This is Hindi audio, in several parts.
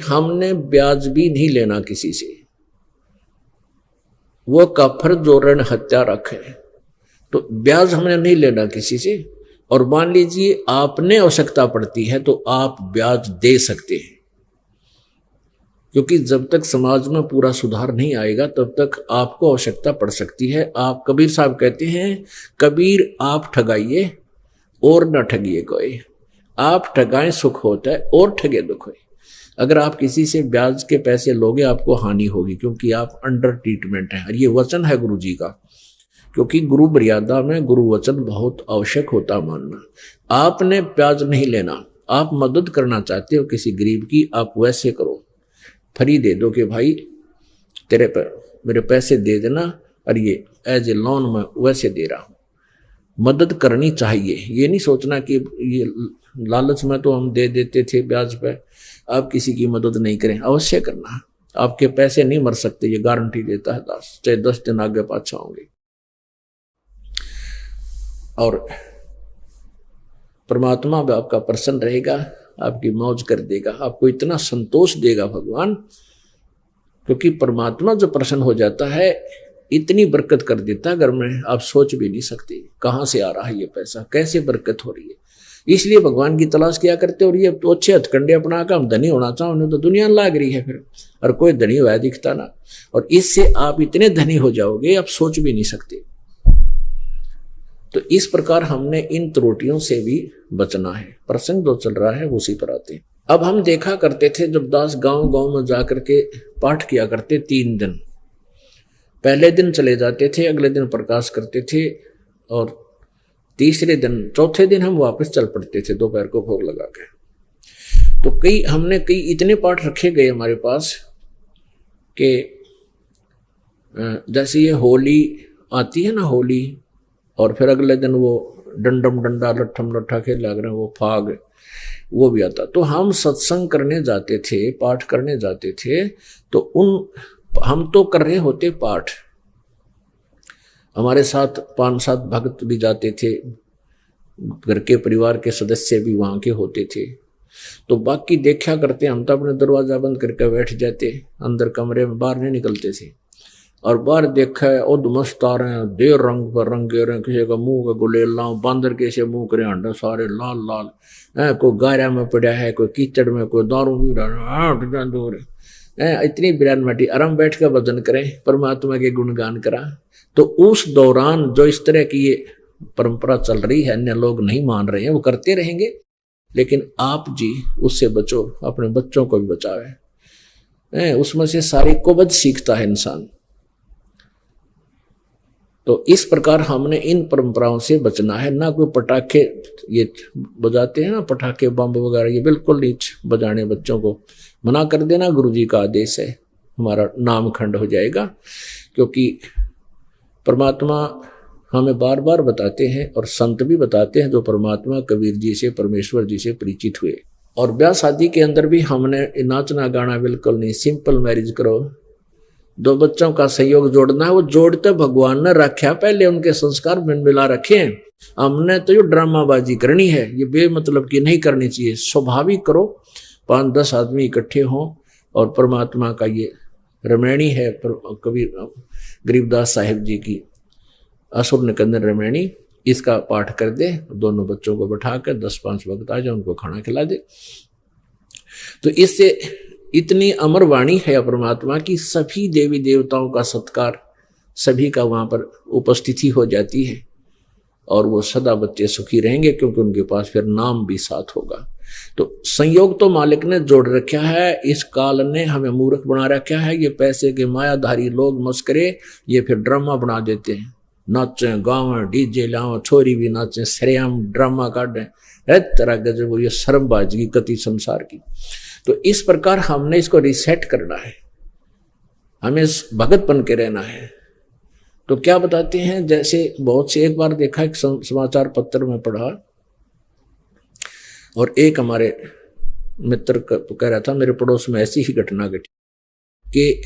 हमने ब्याज भी नहीं लेना किसी से, वो काफर जो ऋण हत्या रखे, तो ब्याज हमने नहीं लेना किसी से। और मान लीजिए आपने आवश्यकता पड़ती है तो आप ब्याज दे सकते हैं, क्योंकि जब तक समाज में पूरा सुधार नहीं आएगा तब तक आपको आवश्यकता पड़ सकती है। आप कबीर साहब कहते हैं, कबीर आप ठगाइए और न ठगिए कोई, आप ठगाएं सुख होता है और ठगे दुख होए। अगर आप किसी से ब्याज के पैसे लोगे आपको हानि होगी, क्योंकि आप अंडर ट्रीटमेंट हैं। और ये वचन है गुरु जी का, क्योंकि गुरु मर्यादा में गुरु वचन बहुत आवश्यक होता मानना। आपने ब्याज नहीं लेना, आप मदद करना चाहते हो किसी गरीब की, आप वैसे करो, फ्री दे दो कि भाई तेरे पर मेरे पैसे दे देना और ये एज ए लोन मैं वैसे दे रहा हूँ। मदद करनी चाहिए, ये नहीं सोचना कि ये लालच में तो हम दे देते थे ब्याज पे, आप किसी की मदद नहीं करें, अवश्य करना। आपके पैसे नहीं मर सकते, ये गारंटी देता है दास, चाहे 10 दिन आगे पाछा होंगे। और परमात्मा भी आपका प्रसन्न रहेगा, आपकी मौज कर देगा, आपको इतना संतोष देगा भगवान, क्योंकि परमात्मा जो प्रसन्न हो जाता है इतनी बरकत कर देता है घर में, आप सोच भी नहीं सकते कहाँ से आ रहा है ये पैसा, कैसे बरकत हो रही है। इसलिए भगवान की तलाश किया करते। और ये तो अच्छे हथकंडे अपना कर हम धनी होना चाहो, उन्हें तो दुनिया लाग रही है फिर, और कोई धनी हुआ दिखता ना। और इससे आप इतने धनी हो जाओगे आप सोच भी नहीं सकते। तो इस प्रकार हमने इन त्रुटियों से भी बचना है। प्रसंग जो चल रहा है उसी पर आते हैं। अब हम देखा करते थे जब दास गांव गांव में जाकर के पाठ किया करते 3 दिन, पहले दिन चले जाते थे, अगले दिन प्रकाश करते थे, और तीसरे दिन चौथे दिन हम वापस चल पड़ते थे दोपहर को भोग लगा के। तो हमने कई इतने पाठ रखे गए हमारे पास कि जैसे ये होली आती है ना, होली, और फिर अगले दिन वो डंडम डंडा लट्ठम लट्ठा खेल लग रहे हैं, वो फाग, वो भी आता। तो हम सत्संग करने जाते थे, पाठ करने जाते थे, तो हम तो कर रहे होते पाठ, हमारे साथ 5-7 भक्त भी जाते थे, घर के परिवार के सदस्य भी वहाँ के होते थे। तो बाकी देखा करते, हम तो अपने दरवाजा बंद करके बैठ जाते अंदर कमरे में, बाहर नहीं निकलते थे। और बाहर देखा है उदमस्त आ रहे हैं, देर रंग पर रंग गे रहे हैं, किसी का मुंह का गुलेला, बांदर कैसे मुंह करे अंडा सारे लाल लाल है, कोई गारा में पड़ा है, कोई कीचड़ में, कोई दारू भी रहा है, इतनी बिरान माटी। आराम बैठ कर भजन करें, परमात्मा के गुणगान करा। तो उस दौरान जो इस तरह की ये परंपरा चल रही है, अन्य लोग नहीं मान रहे हैं, वो करते रहेंगे, लेकिन आप जी उससे बचो, अपने बच्चों को भी बचावे। उसमें से सारी कुबद सीखता है इंसान। तो इस प्रकार हमने इन परंपराओं से बचना है। ना कोई पटाखे ये बजाते हैं ना, पटाखे बम वगैरह, ये बिल्कुल नहीं बजाने, बच्चों को मना कर देना, गुरुजी का आदेश है, हमारा नाम खंड हो जाएगा। क्योंकि परमात्मा हमें बार बार बताते हैं और संत भी बताते हैं, जो परमात्मा कबीर जी से, परमेश्वर जी से परिचित हुए। और ब्याह शादी के अंदर भी हमने नाचना गाना बिल्कुल नहीं, सिंपल मैरिज करो, 2 बच्चों का सहयोग जोड़ना है, वो जोड़ते भगवान ने रखा, पहले उनके संस्कार मिला रखे हैं। हमने तो ये ड्रामाबाजी करनी है, ये बेमतलब की नहीं करनी चाहिए, स्वाभाविक करो। 5-10 आदमी इकट्ठे हों और परमात्मा का ये रमैणी है, कबीर गरीबदास साहिब जी की असुर निकंदन रमैणी, इसका पाठ कर दे, दोनों बच्चों को बैठा कर 10-5 भक्त आ जाए, उनको खाना खिला दे। तो इससे इतनी अमर वाणी है परमात्मा की, सभी देवी देवताओं का सत्कार, सभी का वहां पर उपस्थिति हो जाती है, और वो सदा बच्चे सुखी रहेंगे, क्योंकि उनके पास फिर नाम भी साथ होगा। तो संयोग तो मालिक ने जोड़ रखा है, इस काल ने हमें मूर्ख बना रखा है। ये पैसे के मायाधारी लोग मस्करे, ये फिर ड्रामा बना देते हैं, नाचे गावे, डीजे लाओ, छोरी भी नाचे, सरेआम ड्रामा काटे, तरह गजब, ये शर्मबाजी की गति संसार की। तो इस प्रकार हमने इसको रिसेट करना है, हमें भगत बन के रहना है। तो क्या बताते हैं, जैसे बहुत से, एक बार देखा, एक समाचार पत्र में पढ़ा, और एक हमारे मित्र कह रहा था, मेरे पड़ोस में ऐसी ही घटना घटी कि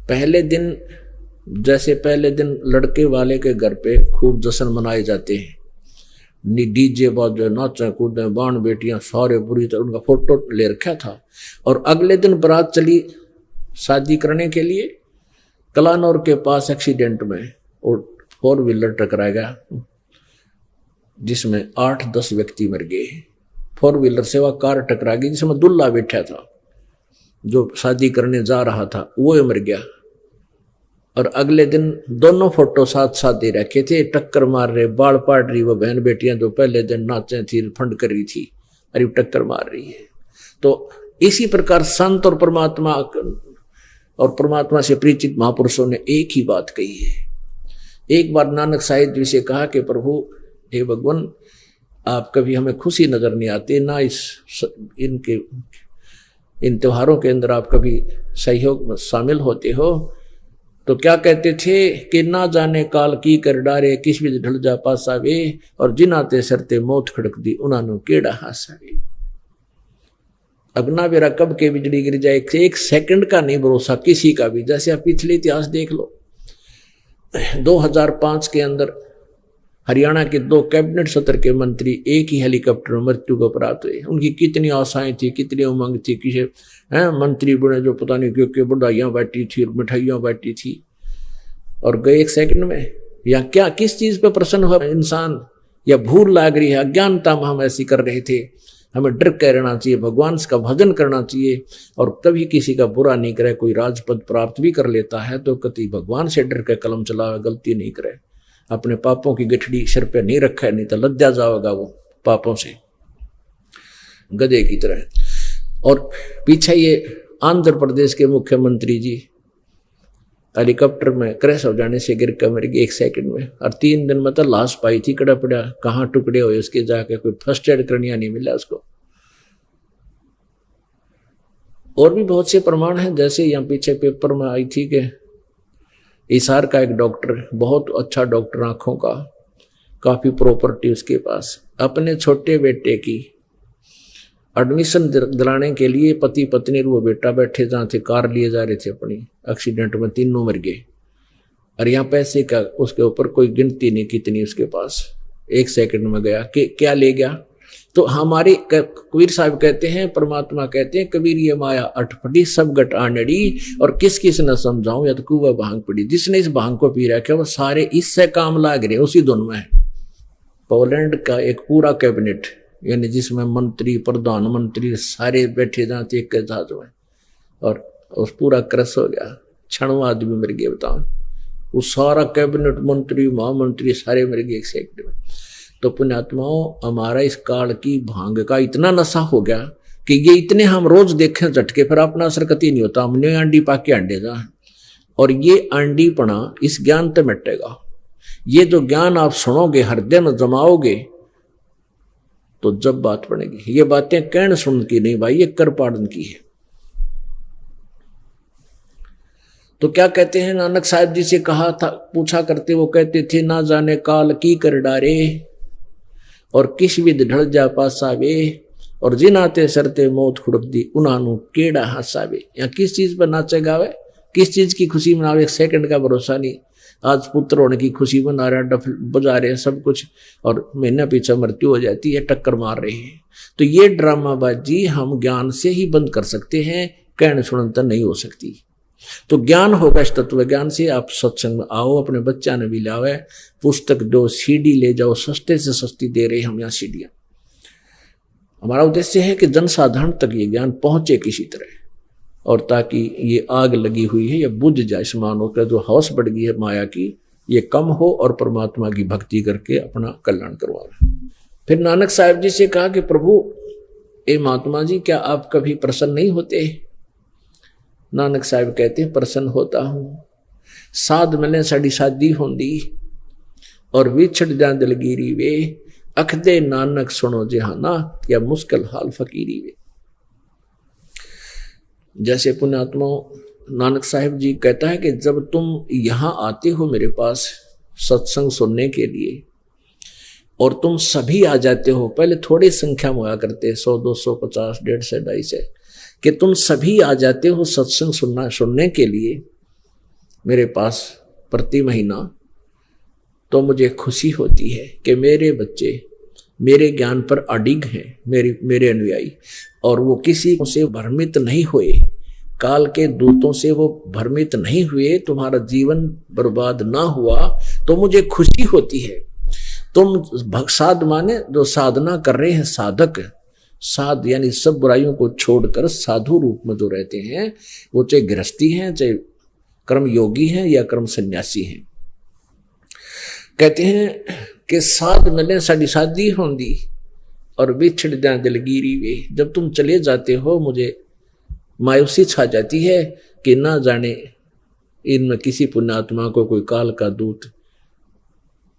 पहले दिन, जैसे पहले दिन लड़के वाले के घर पे खूब जश्न मनाए जाते हैं, डीजे बाजे नाचे कूदे बाण बेटियां सारे बुरी तरह उनका फोटो ले रखा था। और अगले दिन बारात चली शादी करने के लिए, कलानौर के पास एक्सीडेंट में और 4 व्हीलर टकरा गया जिसमें 8-10 व्यक्ति मर गए। 4 व्हीलर से वह कार टकरा गई जिसमें दूल्हा बैठा था, जो शादी करने जा रहा था वो मर गया। और अगले दिन दोनों फोटो साथ साथ दे रखे थे, टक्कर मार रहे, बाल पाड़ रही वो बहन बेटियां जो पहले दिन नाचे थी, फंड कर रही थी, अरे टक्कर मार रही है। तो इसी प्रकार संत और परमात्मा से परिचित महापुरुषों ने एक ही बात कही है। एक बार नानक साहिब जी से कहा कि प्रभु हे भगवान, आप कभी हमें खुशी नजर नहीं आती, ना इन त्योहारों के अंदर आप कभी सहयोग में शामिल होते हो। तो क्या कहते थे कि ना जाने काल की कर डारे, किस भी ढल जा पासा वे, और जिनाते सरते मौत खड़क दी उन्होंने केड़ा हासा वे। अब ना मेरा कब के बिजली गिर जाए, एक सेकंड का नहीं भरोसा किसी का भी। जैसे आप पिछले इतिहास देख लो, 2005 के अंदर हरियाणा के 2 कैबिनेट सत्र के मंत्री एक ही हेलीकॉप्टर में मृत्यु को प्राप्त हुए। उनकी कितनी आशाएं थी, कितनी उमंग थी, किसे मंत्री बने जो पता नहीं क्यों बढ़ाइयाँ बैठी थी, मिठाइयाँ बैठी थी, और गए 1 सेकंड में। या क्या किस चीज पे प्रसन्न हुआ इंसान, या भूल लाग रही है, अज्ञानता में हम ऐसी कर रहे थे। हमें डर के रहना चाहिए, भगवान का भजन करना चाहिए, और कभी किसी का बुरा नहीं करे। कोई राजपद प्राप्त भी कर लेता है तो कति भगवान से डर के कलम चलावे, गलती नहीं करे, अपने पापों की गठड़ी सिर पे नहीं रखा है, नहीं तो लज्जा जाएगा वो पापों से गधे की तरह। और पीछे ये आंध्र प्रदेश के मुख्यमंत्री जी हेलीकॉप्टर में क्रैश हो जाने से गिर कर मर गए 1 सेकंड में, और 3 दिन में तो लाश पाई थी, कड़ा पड़ा कहाँ टुकड़े हुए उसके, जाके कोई फर्स्ट एड करनिया नहीं मिला उसको। और भी बहुत से प्रमाण हैं, जैसे यहाँ पीछे पेपर में आई थी कि हिसार का एक डॉक्टर, बहुत अच्छा डॉक्टर आंखों का, काफी प्रॉपर्टी उसके पास, अपने छोटे बेटे की एडमिशन दिलाने के लिए पति पत्नी और वो बेटा बैठे जहाँ थे, कार लिए जा रहे थे अपनी, एक्सीडेंट में तीनों मर गए। और यहाँ पैसे का उसके ऊपर कोई गिनती नहीं कितनी उसके पास, 1 सेकंड में गया कि क्या ले गया। तो हमारे कबीर साहब कहते हैं, परमात्मा कहते हैं, कबीर ये माया अटपटी सब गट आनड़ी, और किस किस न समझाऊं, या तो कुआ भांग पड़ी। जिसने इस भांग को पी रखा वो सारे इससे काम लाग रहे, उसी धुन में है। पोलैंड का एक पूरा कैबिनेट, यानी जिसमें मंत्री प्रधानमंत्री सारे बैठे जाते एक जहाज में, और उस पूरा क्रश हो गया, 6 आदमी मर गए। बताओ, वो सारा कैबिनेट मंत्री महामंत्री सारे मर गए 1 सेकंड में। तो पुण्यात्माओं, हमारा इस काल की भांग का इतना नशा हो गया कि ये इतने हम रोज देखें झटके, फिर अपना असर कती नहीं होता। हमने अंडी पाके अंडे जा, और ये अंडीपना इस ज्ञान से मिटेगा। ये जो ज्ञान आप सुनोगे, हृदय में जमाओगे, तो जब बात बनेगी। ये बातें कहने सुन की नहीं भाई, ये कर पाड़न की है। तो क्या कहते हैं, नानक साहब जी से कहा था, पूछा करते, वो कहते थे, ना जाने काल की कर डारे, और किस विध ढल जा पासावे, और जिनाते सरते मौत खुड़क दी उन्हानू केड़ा हंसावे। या किस चीज पर नाचे गावे, किस चीज की खुशी मनावे, 1 सेकंड का भरोसा नहीं। आज पुत्र होने की खुशी मना रहे हैं, डफ बजा रहे हैं सब कुछ, और महीना पीछे मृत्यु हो जाती है, टक्कर मार रहे हैं। तो ये ड्रामाबाजी हम ज्ञान से ही बंद कर सकते हैं, कहने सुनता नहीं हो सकती। तो ज्ञान होगा इस तत्व ज्ञान से। आप सत्संग में आओ, अपने बच्चा ने भी लावे, पुस्तक दो, सीडी ले जाओ, सस्ते से सस्ती दे रहे हम यहाँ सीडियां। हमारा उद्देश्य है कि जनसाधारण तक ये ज्ञान पहुंचे किसी तरह, और ताकि ये आग लगी हुई है ये बुझ जाए, इस मानव का जो हवस बढ़ गई है माया की, ये कम हो, और परमात्मा की भक्ति करके अपना कल्याण करवावे। फिर नानक साहब जी से कहा कि प्रभु ए महात्मा जी, क्या आप कभी प्रसन्न नहीं होते? नानक साहब कहते हैं, प्रसन्न होता हूं। साध मिले साड़ी शादी होंदी, और विछड़ जा दिलगिरी वे, अखदे नानक सुनो जहाना, या मुश्किल हाल फकीरी वे। जैसे पुण्यात्मा नानक साहिब जी कहता है कि जब तुम यहां आते हो मेरे पास सत्संग सुनने के लिए, और तुम सभी आ जाते हो, पहले थोड़ी संख्या में हुआ करते, 100, 200, 50, 150, 250, कि तुम सभी आ जाते हो सत्संग सुनने के लिए मेरे पास प्रति महीना, तो मुझे खुशी होती है कि मेरे बच्चे मेरे ज्ञान पर अडिग हैं, मेरे अनुयायी, और वो किसी से भ्रमित नहीं हुए, काल के दूतों से वो भ्रमित नहीं हुए, तुम्हारा जीवन बर्बाद ना हुआ, तो मुझे खुशी होती है। तुम साध माने जो साधना कर रहे हैं, साधक, साध यानी सब बुराइयों को छोड़कर साधु रूप में जो रहते हैं, वो चाहे गृहस्थी हैं, चाहे कर्म योगी हैं या कर्म सन्यासी हैं। कहते हैं कि साध मिले साड़ी शादी होंदी और बिछड़ जा दिलगिरी वे। जब तुम चले जाते हो मुझे मायूसी छा जाती है कि ना जाने इनमें किसी पुण्यात्मा को कोई काल का दूत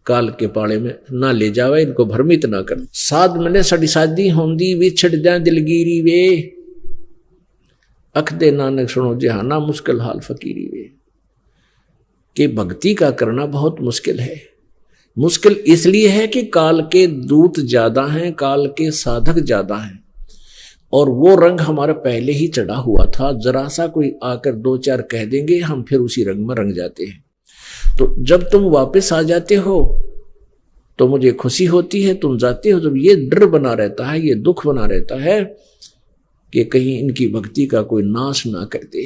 काल के पाड़े में ना ले जावे, इनको भ्रमित ना कर। साध मिले साड़ी शादी होंदी बिछड़ जा दिलगिरी वे, अख दे नानक सुनो जहाना मुश्किल हाल फकीरी वे। कि भक्ति का करना बहुत मुश्किल है। मुश्किल इसलिए है कि काल के दूत ज्यादा हैं, काल के साधक ज्यादा हैं, और वो रंग हमारा पहले ही चढ़ा हुआ था। जरा सा कोई आकर दो चार कह देंगे, हम फिर उसी रंग में रंग जाते हैं। तो जब तुम वापस आ जाते हो तो मुझे खुशी होती है, तुम जाते हो जब ये डर बना रहता है, ये दुख बना रहता है कि कहीं इनकी भक्ति का कोई नाश ना कर दे।